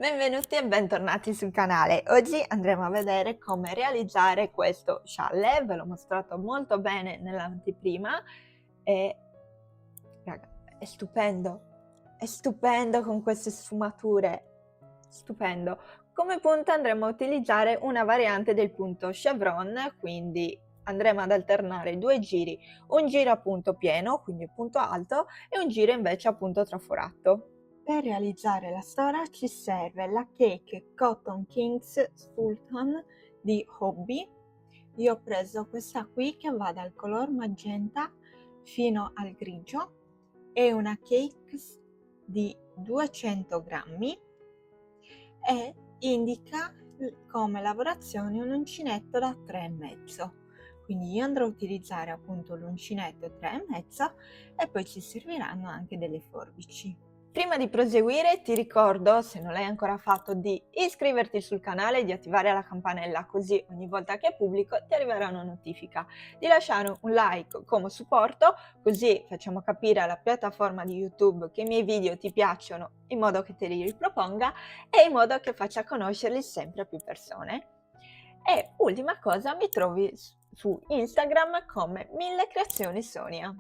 Benvenuti e bentornati sul canale. Oggi andremo a vedere come realizzare questo scialle. Ve l'ho mostrato molto bene nell'anteprima e raga, è stupendo con queste sfumature, stupendo. Come punto andremo a utilizzare una variante del punto chevron, quindi andremo ad alternare due giri, un giro a punto pieno, quindi punto alto, e un giro invece a punto traforato. Per realizzare la storia ci serve la Cake Cotton Kings Sultan di Hobby. Io ho preso questa qui che va dal color magenta fino al grigio. È una cake di 200 grammi e indica come lavorazione un uncinetto da 3,5. Quindi io andrò a utilizzare appunto l'uncinetto 3,5 e poi ci serviranno anche delle forbici. Prima di proseguire ti ricordo, se non l'hai ancora fatto, di iscriverti sul canale e di attivare la campanella, così ogni volta che pubblico ti arriverà una notifica, di lasciare un like come supporto, così facciamo capire alla piattaforma di YouTube che i miei video ti piacciono, in modo che te li riproponga e in modo che faccia conoscerli sempre a più persone. E ultima cosa, mi trovi su Instagram come 1000 Creazioni Sonia.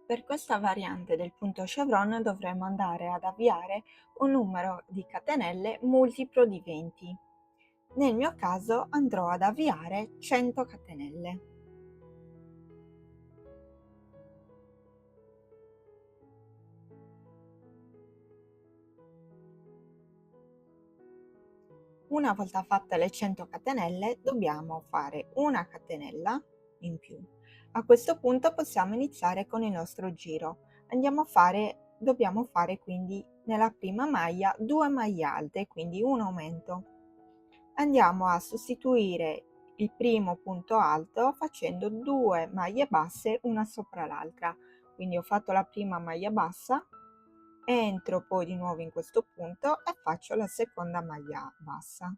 Per questa variante del punto chevron dovremo andare ad avviare un numero di catenelle multiplo di 20. Nel mio caso andrò ad avviare 100 catenelle. Una volta fatte le 100 catenelle dobbiamo fare una catenella in più. A questo punto possiamo iniziare con il nostro giro. Dobbiamo fare quindi nella prima maglia 2 maglie alte, quindi un aumento. Andiamo a sostituire il primo punto alto facendo 2 maglie basse una sopra l'altra. Quindi ho fatto la prima maglia bassa, entro poi di nuovo in questo punto e faccio la seconda maglia bassa.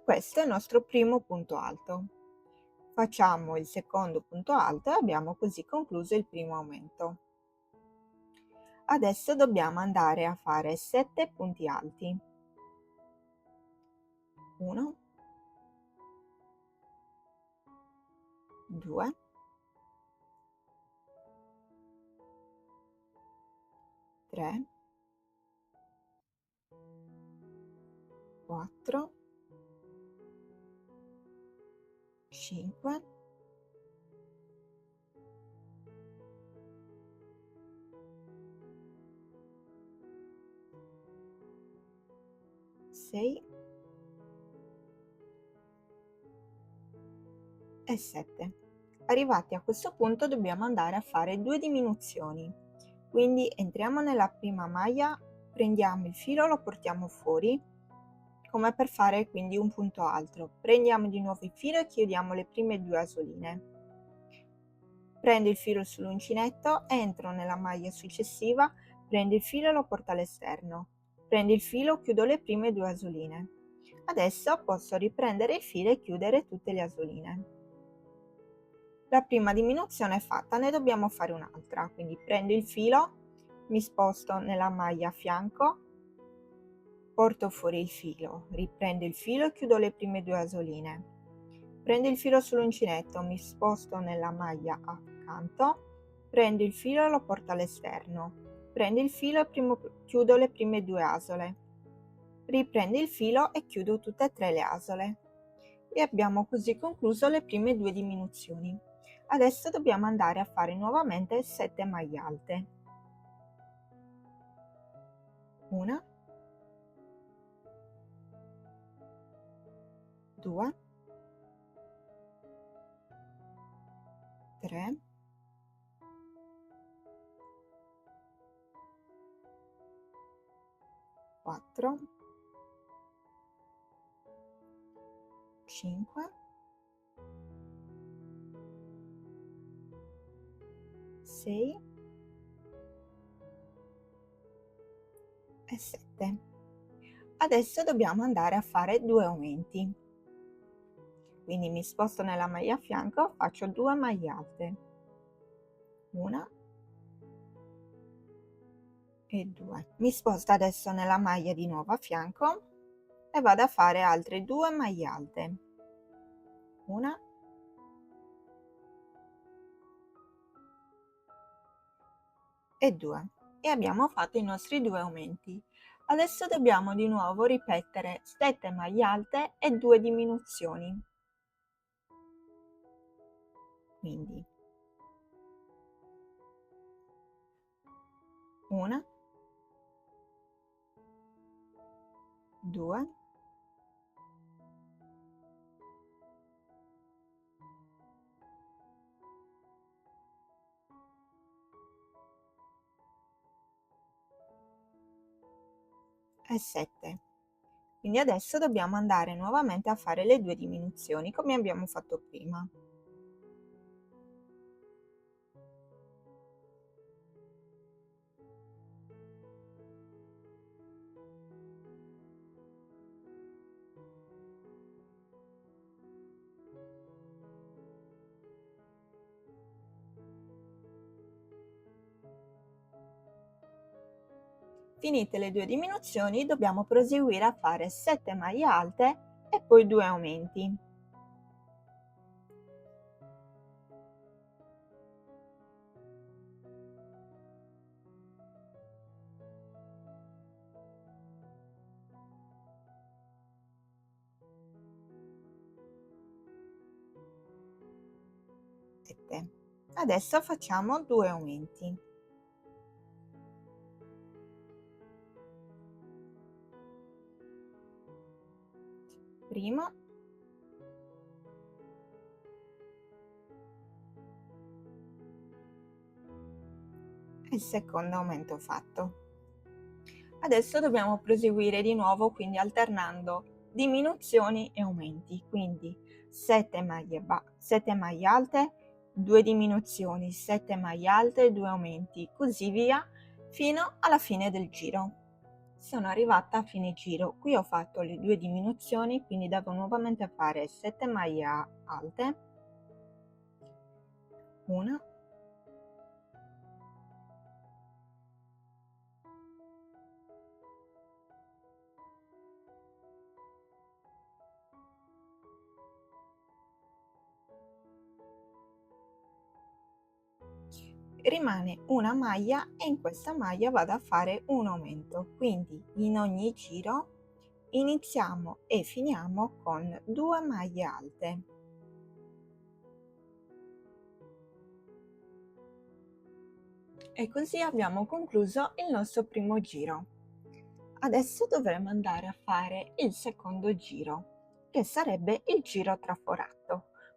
Questo è il nostro primo punto alto. Facciamo il secondo punto alto e abbiamo così concluso il primo aumento. Adesso dobbiamo andare a fare 7 punti alti. 1, 2, 3, 4, 5, 6 e 7. Arrivati a questo punto dobbiamo andare a fare 2 diminuzioni. Quindi entriamo nella prima maglia, prendiamo il filo, lo portiamo fuori, come per fare quindi un punto alto. Prendiamo di nuovo il filo e chiudiamo le prime 2 asoline. Prendo il filo sull'uncinetto, entro nella maglia successiva, prendo il filo e lo porto all'esterno. Prendo il filo, chiudo le prime 2 asoline. Adesso posso riprendere il filo e chiudere tutte le asoline. La prima diminuzione è fatta, ne dobbiamo fare un'altra, quindi prendo il filo, mi sposto nella maglia a fianco, porto fuori il filo, riprendo il filo e chiudo le prime 2 asoline. Prendo il filo sull'uncinetto, mi sposto nella maglia accanto, prendo il filo e lo porto all'esterno, prendo il filo e chiudo le prime 2 asole, riprendo il filo e chiudo tutte e 3 le asole e abbiamo così concluso le prime 2 diminuzioni. Adesso dobbiamo andare a fare nuovamente 7 maglie alte. 1, 2, 3, 4, 5, 6 e 7. Adesso dobbiamo andare a fare 2 aumenti. Quindi mi sposto nella maglia a fianco, faccio 2 maglie alte. Una e 2. Mi sposto adesso nella maglia di nuovo a fianco e vado a fare altre 2 maglie alte, una e 2, e abbiamo fatto i nostri 2 aumenti. Adesso dobbiamo di nuovo ripetere 7 maglie alte e 2 diminuzioni, quindi una, 2 e 7. Quindi adesso dobbiamo andare nuovamente a fare le 2 diminuzioni come abbiamo fatto prima. Finite le 2 diminuzioni dobbiamo proseguire a fare 7 maglie alte e poi 2 aumenti. Adesso facciamo 2 aumenti. Primo e il secondo aumento fatto. Adesso dobbiamo proseguire di nuovo, quindi alternando diminuzioni e aumenti, quindi 7 maglie alte, 2 diminuzioni, 7 maglie alte, 2 aumenti, così via fino alla fine del giro. Sono arrivata a fine giro, qui ho fatto le 2 diminuzioni, quindi devo nuovamente fare 7 maglie alte, una, rimane una maglia e in questa maglia vado a fare un aumento, quindi in ogni giro iniziamo e finiamo con 2 maglie alte. E così abbiamo concluso il nostro primo giro. Adesso dovremo andare a fare il secondo giro, che sarebbe il giro traforato.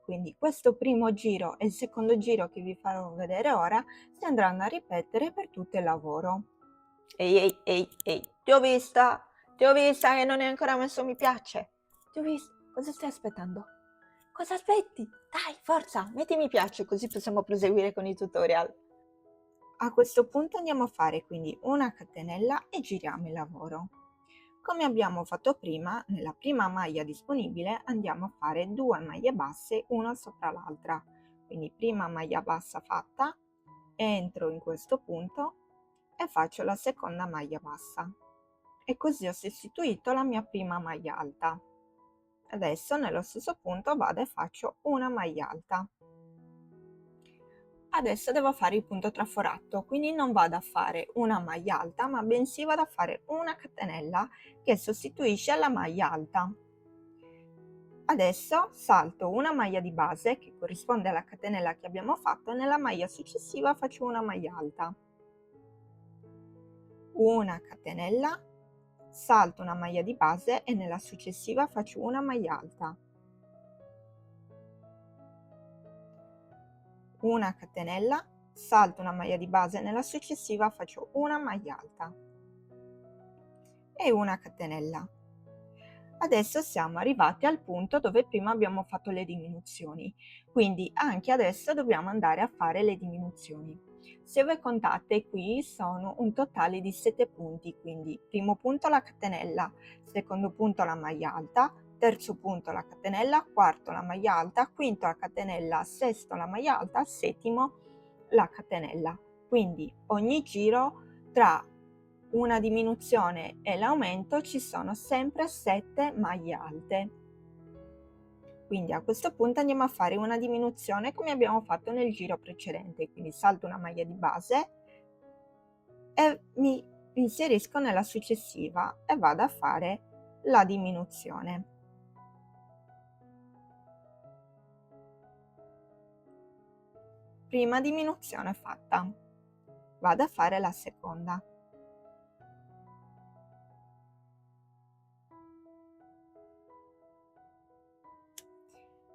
Quindi questo primo giro e il secondo giro che vi farò vedere ora si andranno a ripetere per tutto il lavoro. Ehi, ti ho vista che non hai ancora messo mi piace. Ti ho vista, cosa stai aspettando? Cosa aspetti? Dai, forza, metti mi piace così possiamo proseguire con i tutorial. A questo punto andiamo a fare quindi una catenella e giriamo il lavoro. Come abbiamo fatto prima, nella prima maglia disponibile andiamo a fare 2 maglie basse una sopra l'altra. Quindi prima maglia bassa fatta, entro in questo punto e faccio la seconda maglia bassa. E così ho sostituito la mia prima maglia alta. Adesso nello stesso punto vado e faccio una maglia alta. Adesso devo fare il punto traforato, quindi non vado a fare una maglia alta, ma bensì vado a fare una catenella che sostituisce la maglia alta. Adesso salto una maglia di base che corrisponde alla catenella che abbiamo fatto e nella maglia successiva faccio una maglia alta. Una catenella, salto una maglia di base e nella successiva faccio una maglia alta. Una catenella, salto una maglia di base e nella successiva faccio una maglia alta e una catenella. Adesso siamo arrivati al punto dove prima abbiamo fatto le diminuzioni, quindi anche adesso dobbiamo andare a fare le diminuzioni. Se voi contate, qui sono un totale di 7 punti, quindi primo punto la catenella, secondo punto la maglia alta, terzo punto la catenella, quarto la maglia alta, quinto la catenella, sesto la maglia alta, settimo la catenella. Quindi ogni giro tra una diminuzione e l'aumento ci sono sempre 7 maglie alte. Quindi a questo punto andiamo a fare una diminuzione come abbiamo fatto nel giro precedente, quindi salto una maglia di base e mi inserisco nella successiva e vado a fare la diminuzione. Prima diminuzione fatta, vado a fare la seconda.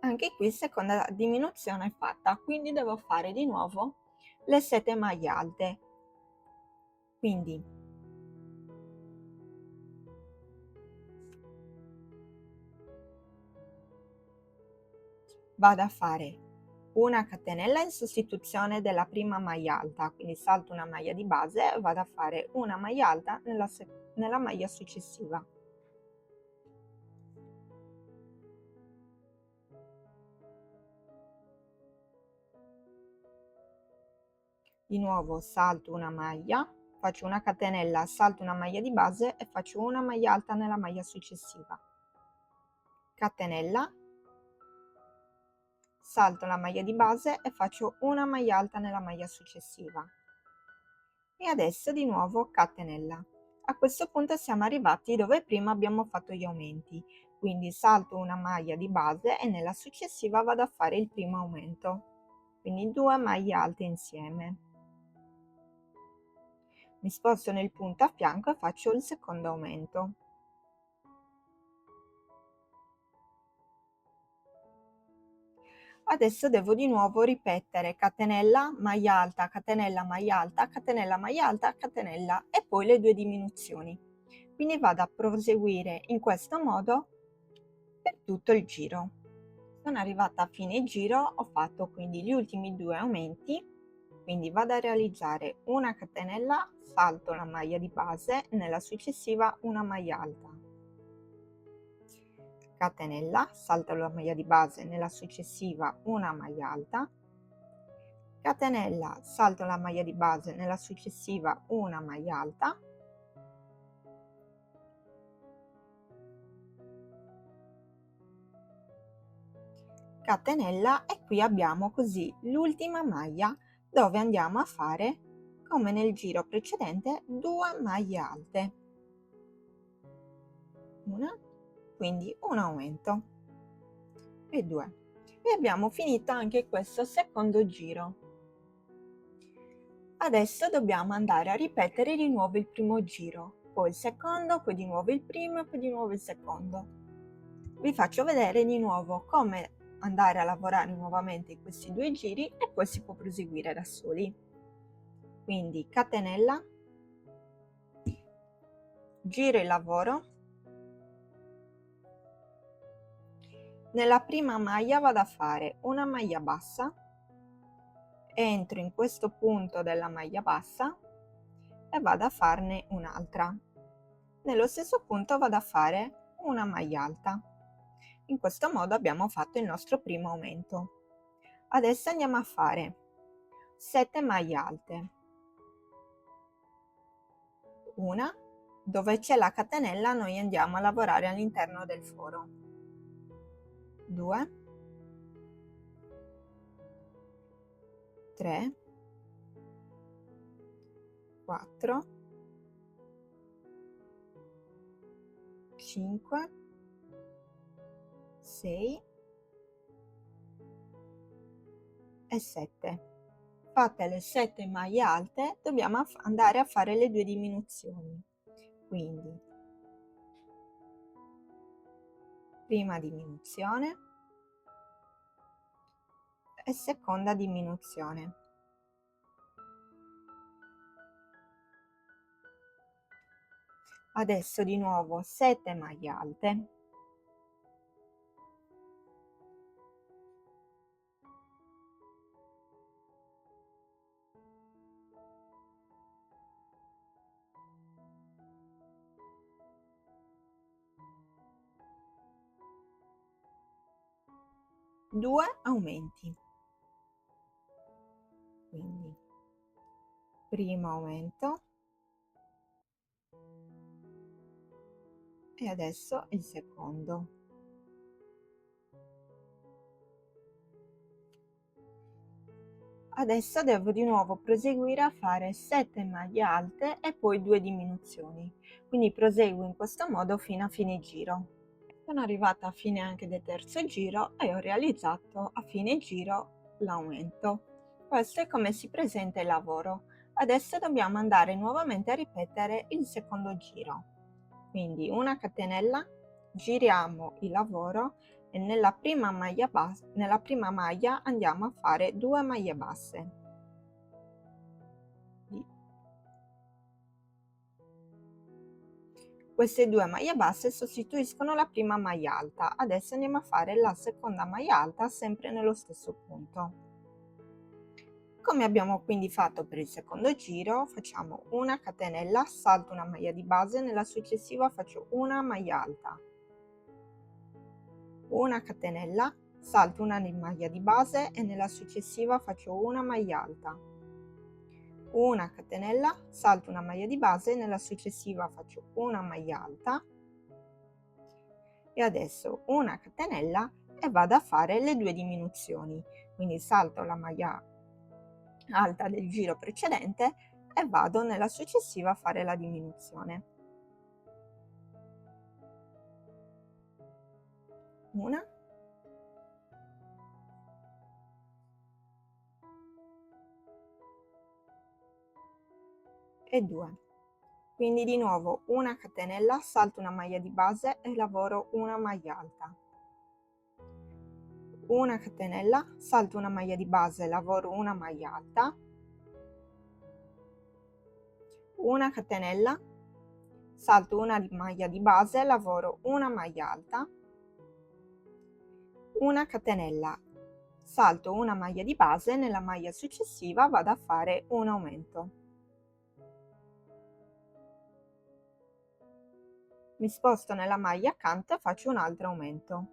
Anche qui seconda diminuzione fatta, quindi devo fare di nuovo le 7 maglie alte. Quindi vado a fare una catenella in sostituzione della prima maglia alta, quindi salto una maglia di base e vado a fare una maglia alta nella maglia successiva. Di nuovo salto una maglia, faccio una catenella, salto una maglia di base e faccio una maglia alta nella maglia successiva. Catenella, salto la maglia di base e faccio una maglia alta nella maglia successiva. E adesso di nuovo catenella. A questo punto siamo arrivati dove prima abbiamo fatto gli aumenti, quindi salto una maglia di base e nella successiva vado a fare il primo aumento, quindi 2 maglie alte insieme. Mi sposto nel punto a fianco e faccio il secondo aumento. Adesso devo di nuovo ripetere catenella, maglia alta, catenella, maglia alta, catenella, maglia alta, catenella e poi le 2 diminuzioni. Quindi vado a proseguire in questo modo per tutto il giro. Sono arrivata a fine giro, ho fatto quindi gli ultimi 2 aumenti, quindi vado a realizzare una catenella, salto la maglia di base, nella successiva una maglia alta. Catenella, salto la maglia di base, nella successiva una maglia alta. Catenella, salto la maglia di base, nella successiva una maglia alta. Catenella e qui abbiamo così l'ultima maglia dove andiamo a fare, come nel giro precedente, 2 maglie alte. Una, quindi un aumento e 2. E abbiamo finito anche questo secondo giro. Adesso dobbiamo andare a ripetere di nuovo il primo giro, poi il secondo, poi di nuovo il primo e poi di nuovo il secondo. Vi faccio vedere di nuovo come andare a lavorare nuovamente in questi 2 giri e poi si può proseguire da soli. Quindi catenella, giro il lavoro, nella prima maglia vado a fare una maglia bassa, entro in questo punto della maglia bassa e vado a farne un'altra. Nello stesso punto vado a fare una maglia alta. In questo modo abbiamo fatto il nostro primo aumento. Adesso andiamo a fare 7 maglie alte. Una, dove c'è la catenella noi andiamo a lavorare all'interno del foro. 2, 3, 4, 5, 6 e 7. Fatte le 7 maglie alte dobbiamo andare a fare le 2 diminuzioni. Quindi prima diminuzione e seconda diminuzione. Adesso di nuovo 7 maglie alte. Due aumenti. Quindi primo aumento, e adesso il secondo. Adesso devo di nuovo proseguire a fare 7 maglie alte e poi 2 diminuzioni, quindi proseguo in questo modo fino a fine giro. Sono arrivata a fine anche del terzo giro e ho realizzato a fine giro l'aumento. Questo è come si presenta il lavoro. Adesso dobbiamo andare nuovamente a ripetere il secondo giro. Quindi una catenella, giriamo il lavoro e nella prima maglia andiamo a fare 2 maglie basse. Queste 2 maglie basse sostituiscono la prima maglia alta. Adesso andiamo a fare la seconda maglia alta sempre nello stesso punto. Come abbiamo quindi fatto per il secondo giro, facciamo una catenella, salto una maglia di base, nella successiva faccio una maglia alta, una catenella, salto una maglia di base e nella successiva faccio una maglia alta, una catenella, salto una maglia di base e nella successiva faccio una maglia alta e adesso una catenella e vado a fare le 2 diminuzioni, quindi salto la maglia alta del giro precedente e vado nella successiva a fare la diminuzione. Una e 2. Quindi di nuovo una catenella, salto una maglia di base e lavoro una maglia alta. Una catenella, salto una maglia di base, lavoro una maglia alta, una catenella, salto una maglia di base, lavoro una maglia alta, una catenella, salto una maglia di base, nella maglia successiva vado a fare un aumento. Mi sposto nella maglia accanto e faccio un altro aumento.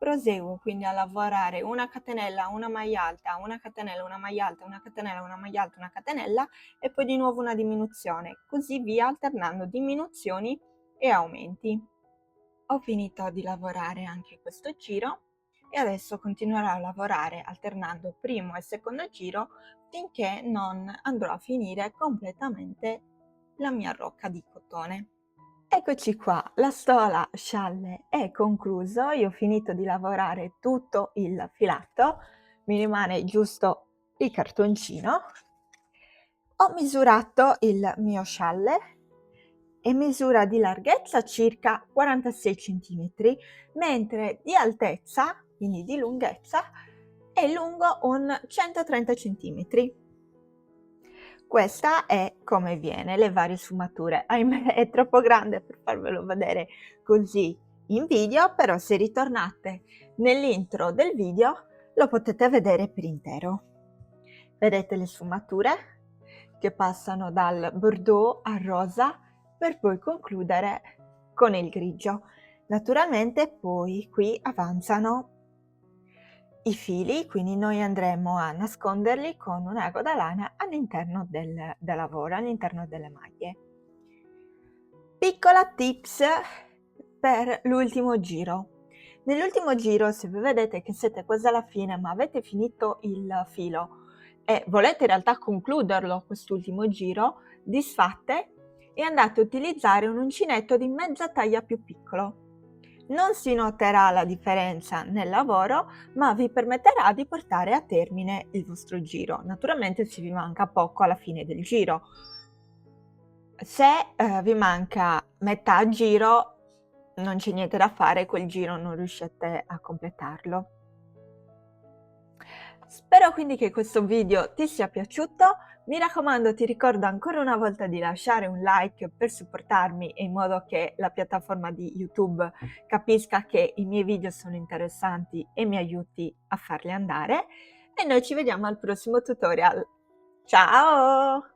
Proseguo quindi a lavorare una catenella, una maglia alta, una catenella, una maglia alta, una catenella, una maglia alta, una catenella e poi di nuovo una diminuzione, così via alternando diminuzioni e aumenti. Ho finito di lavorare anche questo giro e adesso continuerò a lavorare alternando primo e secondo giro finché non andrò a finire completamente la mia rocca di cotone. Eccoci qua, la stola scialle è concluso, io ho finito di lavorare tutto il filato, mi rimane giusto il cartoncino. Ho misurato il mio scialle e misura di larghezza circa 46 cm, mentre di altezza, quindi di lunghezza, è lungo un 130 cm. Questa è come viene, le varie sfumature. Ahimè, è troppo grande per farvelo vedere così in video, però se ritornate nell'intro del video lo potete vedere per intero. Vedete le sfumature che passano dal bordeaux al rosa per poi concludere con il grigio. Naturalmente poi qui avanzano i fili, quindi noi andremo a nasconderli con un ago da lana all'interno del lavoro, all'interno delle maglie. Piccola tips per l'ultimo giro. Nell'ultimo giro, se voi vedete che siete quasi alla fine ma avete finito il filo e volete in realtà concluderlo quest'ultimo giro, disfate e andate a utilizzare un uncinetto di mezza taglia più piccolo. Non si noterà la differenza nel lavoro, ma vi permetterà di portare a termine il vostro giro. Naturalmente se vi manca poco alla fine del giro. Se vi manca metà giro, non c'è niente da fare, quel giro non riuscite a completarlo. Spero quindi che questo video ti sia piaciuto. Mi raccomando, ti ricordo ancora una volta di lasciare un like per supportarmi in modo che la piattaforma di YouTube capisca che i miei video sono interessanti e mi aiuti a farli andare. E noi ci vediamo al prossimo tutorial. Ciao!